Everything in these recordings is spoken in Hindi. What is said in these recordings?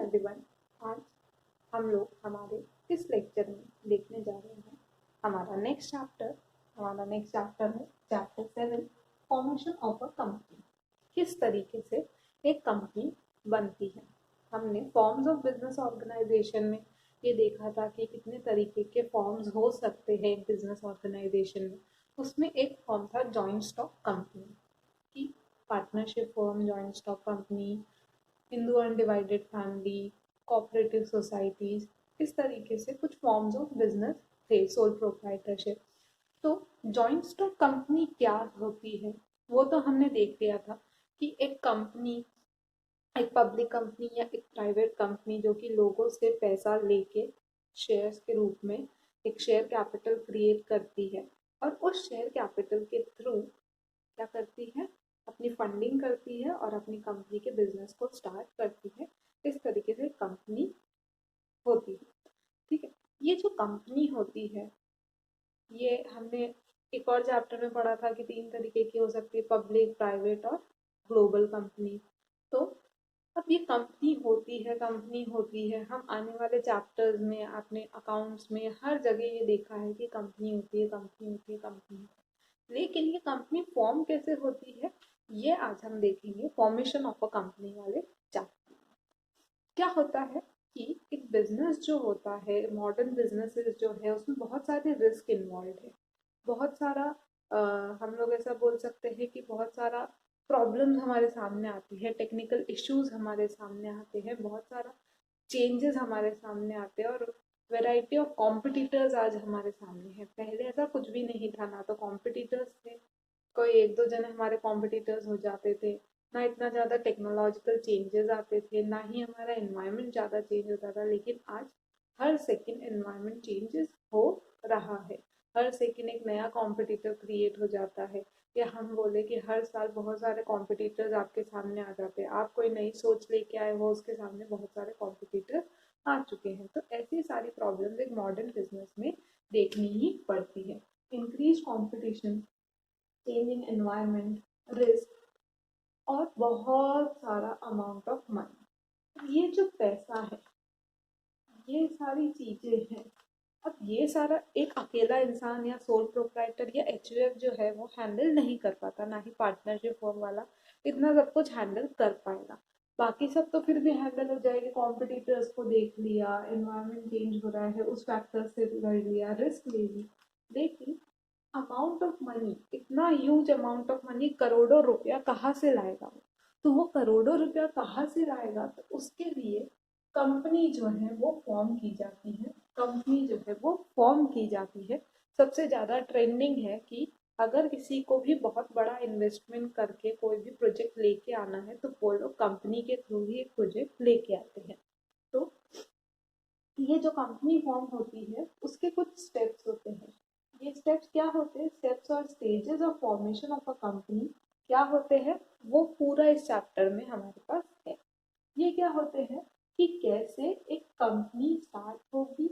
एवरीवन, आज हम लोग हमारे इस लेक्चर में देखने जा रहे हैं हमारा नेक्स्ट चैप्टर है chapter 7, formation of a company. किस तरीके से एक कंपनी बनती है। हमने फॉर्म्स ऑफ बिजनेस ऑर्गेनाइजेशन में ये देखा था कि कितने तरीके के फॉर्म्स हो सकते हैं एक बिजनेस ऑर्गेनाइजेशन में। उसमें एक फॉर्म था जॉइंट स्टॉक कंपनी की, partnership form, joint stock company, Hindu undivided family, cooperative societies, इस तरीके से कुछ फॉर्म्स ऑफ बिजनेस थे, सोल प्रोप्राइटरशिप। तो जॉइंट स्टॉक कंपनी क्या होती है वो तो हमने देख लिया था कि एक कंपनी, एक पब्लिक कंपनी या एक प्राइवेट कंपनी जो कि लोगों से पैसा लेके शेयर्स के रूप में एक शेयर कैपिटल क्रिएट करती है और उस शेयर कैपिटल के थ्रू क्या करती है, अपनी फंडिंग करती है और अपनी कंपनी के बिजनेस को स्टार्ट करती है। इस तरीके से कंपनी होती है। ठीक है, ये जो कंपनी होती है ये हमने एक और चैप्टर में पढ़ा था कि 3 तरीके की हो सकती है, पब्लिक, प्राइवेट और ग्लोबल कंपनी। तो अब ये कंपनी होती है। हम आने वाले चैप्टर्स में अपने अकाउंट्स में हर जगह ये देखा है कि कंपनी होती है। लेकिन ये कंपनी फॉर्म कैसे होती है ये आज हम देखेंगे फॉर्मेशन ऑफ अ कंपनी वाले चैप्टर। क्या होता है कि एक बिजनेस जो होता है, मॉडर्न बिजनेसेस जो है उसमें बहुत सारे रिस्क इन्वॉल्व है, बहुत सारा हम लोग ऐसा बोल सकते हैं कि बहुत सारा प्रॉब्लम्स हमारे सामने आती है, टेक्निकल इश्यूज हमारे सामने आते हैं, बहुत सारा चेंजेस हमारे सामने आते हैं और वैरायटी ऑफ कॉम्पिटिटर्स आज हमारे सामने है। पहले ऐसा कुछ भी नहीं था, ना तो कॉम्पिटिटर्स थे, कोई एक दो जने हमारे कॉम्पिटिटर्स हो जाते थे, ना इतना ज़्यादा टेक्नोलॉजिकल चेंजेस आते थे, ना ही हमारा एनवायरनमेंट ज़्यादा चेंज होता था। लेकिन आज हर सेकंड एनवायरनमेंट चेंजेस हो रहा है, हर सेकंड एक नया कॉम्पिटिटर क्रिएट हो जाता है, या हम बोले कि हर साल बहुत सारे कॉम्पिटिटर्स आपके सामने आ जाते हैं। आप कोई नई सोच लेके आए हो, उसके सामने बहुत सारे कॉम्पिटिटर आ चुके हैं। तो ऐसी सारी प्रॉब्लम्स एक मॉडर्न बिजनेस में देखनी ही पड़ती है। Increase competition, changing environment, risk और बहुत सारा अमाउंट ऑफ मनी। ये जो पैसा है, ये सारी चीजें हैं। अब ये सारा एक अकेला इंसान या सोल प्रोप्राइटर या एचयूएफ जो है वो हैंडल नहीं कर पाता, ना ही पार्टनरशिप फॉर्म वाला इतना सब कुछ हैंडल कर पाएगा। बाकी सब तो फिर भी हैंडल हो जाएगी, कॉम्पिटिटर्स को देख लिया, एनवायरनमेंट चेंज हो रहा है उस फैक्टर से लड़ लिया, रिस्क ले ली। लेकिन अमाउंट ऑफ मनी, इतना ह्यूज अमाउंट ऑफ मनी, करोड़ों रुपया कहाँ से लाएगा वो? तो वो करोड़ों रुपया कहाँ से लाएगा? तो उसके लिए कंपनी जो है वो फॉर्म की जाती है। सबसे ज्यादा ट्रेंडिंग है कि अगर किसी को भी बहुत बड़ा इन्वेस्टमेंट करके कोई भी प्रोजेक्ट लेके आना है तो वो लोग कंपनी के थ्रू ही एक प्रोजेक्ट लेके आते हैं। तो ये जो कंपनी फॉर्म होती है उसके कुछ स्टेप्स होते हैं। ये स्टेप्स क्या होते हैं? स्टेप्स और stages of formation of a company क्या होते हैं वो पूरा इस चैप्टर में हमारे पास है। ये क्या होते हैं कि कैसे एक कंपनी स्टार्ट होगी,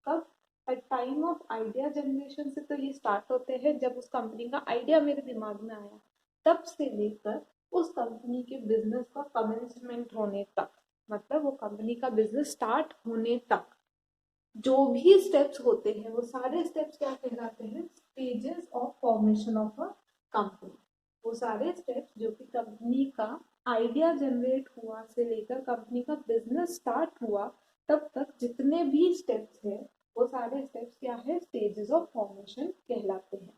कब, at time of idea generation से। तो ये स्टार्ट होते हैं जब उस कंपनी का आइडिया मेरे दिमाग में आया, तब से लेकर उस कंपनी के बिजनेस का कमेंसमेंट होने तक, मतलब वो कंपनी का बिजनेस स्टार्ट होने तक जो भी स्टेप्स होते हैं वो सारे स्टेप्स क्या कहलाते हैं? Stages of formation of a company. वो सारे स्टेप्स जो कि कंपनी का आइडिया जनरेट हुआ से लेकर कंपनी का बिजनेस स्टार्ट हुआ तब तक जितने भी स्टेप्स हैं वो सारे स्टेप्स क्या है? स्टेजेस ऑफ फॉर्मेशन कहलाते हैं।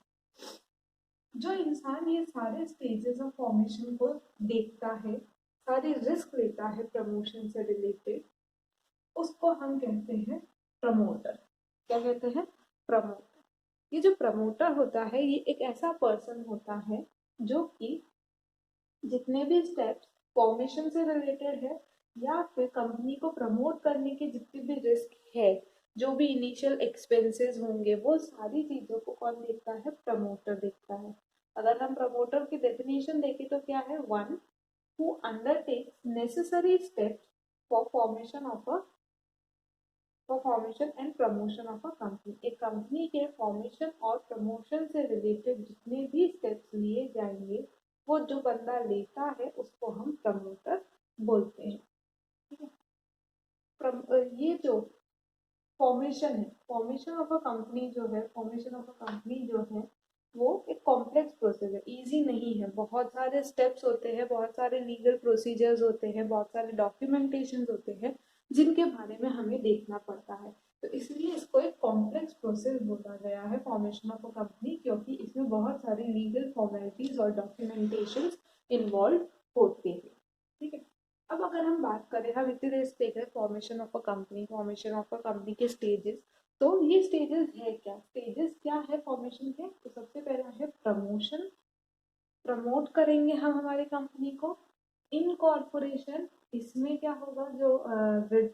जो इंसान ये सारे स्टेजेस ऑफ फॉर्मेशन को देखता है, सारे रिस्क लेता है प्रमोशन से रिलेटेड, उसको हम कहते हैं प्रमोटर। क्या कहते हैं? प्रमोटर। ये जो प्रमोटर होता है ये एक ऐसा पर्सन होता है जो कि जितने भी स्टेप्स फॉर्मेशन से रिलेटेड है या फिर कंपनी को प्रमोट करने के जितने भी रिस्क है, जो भी इनिशियल एक्सपेंसेस होंगे, वो सारी चीजों को कौन देखता है? प्रमोटर देखता है। अगर हम प्रमोटर की डेफिनेशन देखें तो क्या है? One who undertakes necessary steps for formation and promotion of a company. एक कंपनी के फॉर्मेशन और प्रमोशन से रिलेटेड जितने भी स्टेप्स लिए जाएंगे वो जो बंदा लेता है उसको हम प्रमोटर बोलते हैं। ठीक है, ये जो फॉर्मेशन है, फॉर्मेशन ऑफ अ कंपनी जो है, फॉर्मेशन ऑफ अ कंपनी जो है वो एक कॉम्प्लेक्स प्रोसेस है, इजी नहीं है, बहुत सारे स्टेप्स होते हैं, बहुत सारे लीगल प्रोसीजर्स होते हैं, बहुत सारे डॉक्यूमेंटेशन होते हैं जिनके बारे में हमें देखना पड़ता है। तो इसलिए इसको एक कॉम्प्लेक्स प्रोसेस बोला गया है फॉर्मेशन ऑफ अ कंपनी, क्योंकि इसमें बहुत सारी लीगल फॉर्मेलिटीज और डॉक्यूमेंटेशन इन्वॉल्व होते हैं। ठीक है, अब अगर हम बात करें, हम इतनी देर देख रहे हैं formation of a company, formation of a company के स्टेजेस। तो ये स्टेजेस है क्या, स्टेजेस क्या है फॉर्मेशन के? तो सबसे पहला है प्रमोशन, प्रमोट करेंगे हम हमारी कंपनी को। इनकॉर्पोरेशन, इसमें क्या होगा, जो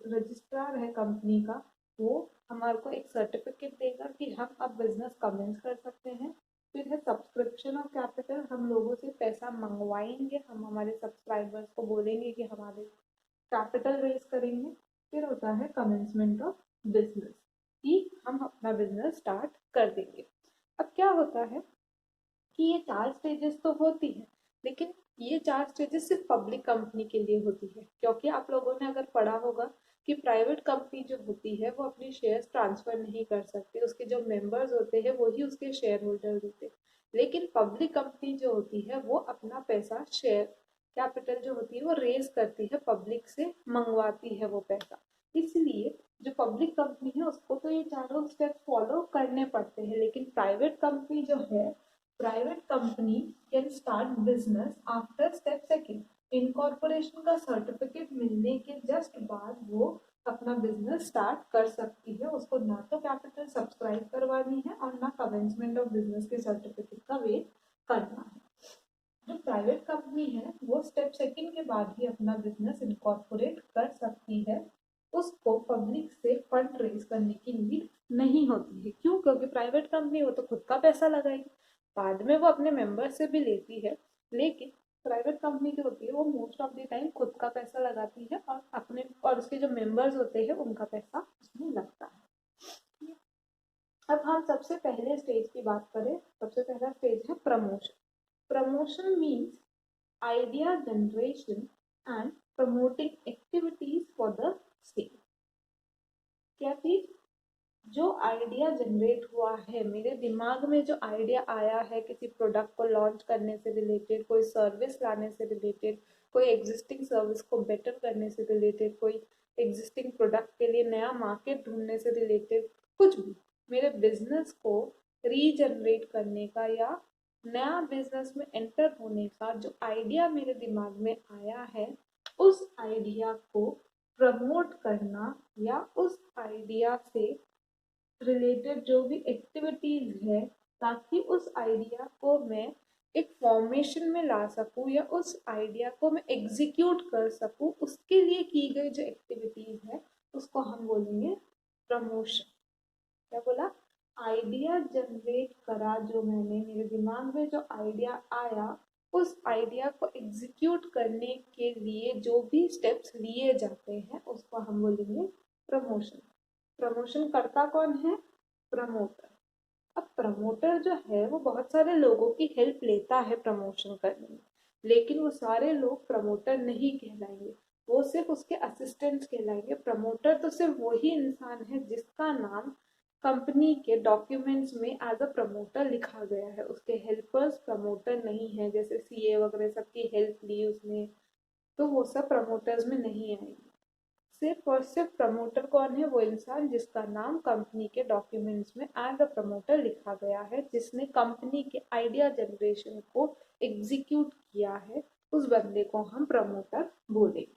रजिस्ट्रार है कंपनी का वो हमारे को एक सर्टिफिकेट देगा कि हम अब बिजनेस कमेंस कर सकते हैं। फिर है सब्सक्रिप्शन ऑफ कैपिटल, हम लोगों से पैसा मंगवाएंगे, हम हमारे सब्सक्राइबर्स को बोलेंगे कि हमारे कैपिटल रेज करेंगे। फिर होता है कमेंसमेंट ऑफ बिजनेस, कि हम अपना बिजनेस स्टार्ट कर देंगे। अब क्या होता है कि ये 4 स्टेजेस तो होती है, लेकिन ये 4 स्टेजेस सिर्फ पब्लिक कंपनी के लिए होती है, क्योंकि आप लोगों ने अगर पढ़ा होगा कि प्राइवेट कंपनी जो होती है वो अपनी शेयर्स ट्रांसफर नहीं कर सकती, उसके जो मेंबर्स होते हैं वही उसके शेयर होल्डर्स होते हैं। लेकिन पब्लिक कंपनी जो होती है वो अपना पैसा, शेयर कैपिटल जो होती है वो रेज करती है, पब्लिक से मंगवाती है वो पैसा। इसलिए जो पब्लिक कंपनी है उसको तो ये चारों स्टेप फॉलो करने पड़ते हैं, लेकिन प्राइवेट कंपनी जो है, private company can start business after step second. Incorporation का सर्टिफिकेट मिलने के जस्ट बाद वो अपना बिजनेस स्टार्ट कर सकती है, उसको ना तो कैपिटल सब्सक्राइब करवानी है और ना कमेंसमेंट ऑफ बिजनेस के सर्टिफिकेट का वेट करना है। जो प्राइवेट कंपनी है वो स्टेप सेकंड के बाद ही अपना बिजनेस इनकॉर्पोरेट कर सकती है, उसको पब्लिक से फंड रेज करने की नीड नहीं होती है। क्यों? क्योंकि प्राइवेट कंपनी वो तो खुद का पैसा लगाएगी, बाद में वो अपने मेंबर से भी लेती है, लेकिन प्राइवेट कंपनी जो होती है वो मोस्ट ऑफ द टाइम खुद का पैसा लगाती है और अपने और उसके जो मेंबर्स होते हैं उनका पैसा उसमें लगता है। अब हम सबसे पहले स्टेज की बात करें, सबसे पहला स्टेज है promotion. Promotion means idea generation and promoting activities for the same। क्या चीज? जो आइडिया जनरेट हुआ है, मेरे दिमाग में जो आइडिया आया है किसी प्रोडक्ट को लॉन्च करने से रिलेटेड, कोई सर्विस लाने से रिलेटेड, कोई एग्जिस्टिंग सर्विस को बेटर करने से रिलेटेड, कोई एग्जिस्टिंग प्रोडक्ट के लिए नया मार्केट ढूंढने से रिलेटेड, कुछ भी मेरे बिजनेस को रीजनरेट करने का या नया बिजनेस में एंटर होने का जो आइडिया मेरे दिमाग में आया है, उस आइडिया को प्रमोट करना या उस आइडिया से रिलेटेड जो भी एक्टिविटीज है, ताकि उस आइडिया को मैं एक फॉर्मेशन में ला सकूं या उस आइडिया को मैं एग्जीक्यूट कर सकूं, उसके लिए की गई जो एक्टिविटीज है उसको हम बोलेंगे प्रमोशन। क्या बोला? आइडिया जनरेट करा, जो मैंने मेरे दिमाग में जो आइडिया आया, उस आइडिया को एग्जीक्यूट करने के लिए जो भी स्टेप्स लिए जाते हैं उसको हम बोलेंगे प्रमोशन। प्रमोशन करता कौन है? प्रमोटर। अब प्रमोटर जो है वो बहुत सारे लोगों की हेल्प लेता है प्रमोशन करने में, लेकिन वो सारे लोग प्रमोटर नहीं कहलाएंगे, वो सिर्फ उसके असिस्टेंट्स कहलाएंगे। प्रमोटर तो सिर्फ वही इंसान है जिसका नाम कंपनी के डॉक्यूमेंट्स में एज अ प्रमोटर लिखा गया है, उसके हेल्पर्स प्रमोटर नहीं है। जैसे सीए वगैरह सबकी हेल्प ली उसने, तो वो सब प्रमोटर्स में नहीं आएंगे। सिर्फ और सिर्फ प्रमोटर कौन है? वो इंसान जिसका नाम कंपनी के डॉक्यूमेंट्स में एज अ प्रमोटर लिखा गया है, जिसने कंपनी के आइडिया जनरेशन को एग्जीक्यूट किया है, उस बंदे को हम प्रमोटर बोलेंगे।